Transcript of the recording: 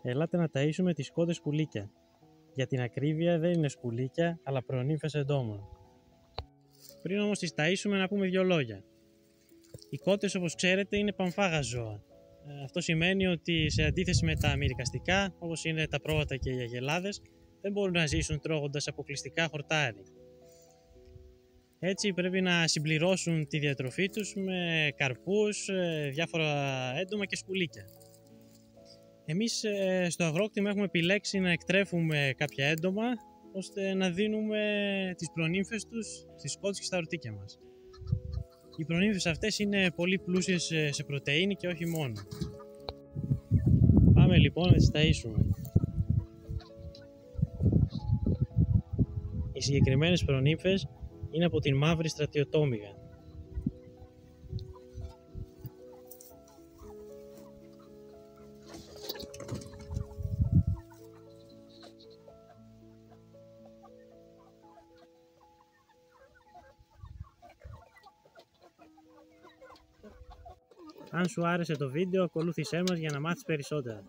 Ελάτε να ταΐσουμε τις κότες πουλίκια. Για την ακρίβεια δεν είναι σκουλίκια, αλλά προνύμφες εντόμων. Πριν όμως τις ταΐσουμε να πούμε δύο λόγια. Οι κότες, όπως ξέρετε, είναι πανφάγα ζώα. Αυτό σημαίνει ότι σε αντίθεση με τα αμυρικαστικά, όπως είναι τα πρόβατα και οι αγελάδες, δεν μπορούν να ζήσουν τρώγοντας αποκλειστικά χορτάρι. Έτσι πρέπει να συμπληρώσουν τη διατροφή τους με καρπούς, διάφορα έντομα και σκουλίκια. Εμείς στο αγρόκτημα έχουμε επιλέξει να εκτρέφουμε κάποια έντομα ώστε να δίνουμε τις προνύμφες τους στις κότες και στα ορτίκια μας. Οι προνύμφες αυτές είναι πολύ πλούσιες σε πρωτεΐνη και όχι μόνο. Πάμε λοιπόν να τις ταΐσουμε. Οι συγκεκριμένες προνύμφες είναι από την μαύρη στρατιωτόμυγα. Αν σου άρεσε το βίντεο, ακολούθησέ μας για να μάθεις περισσότερα.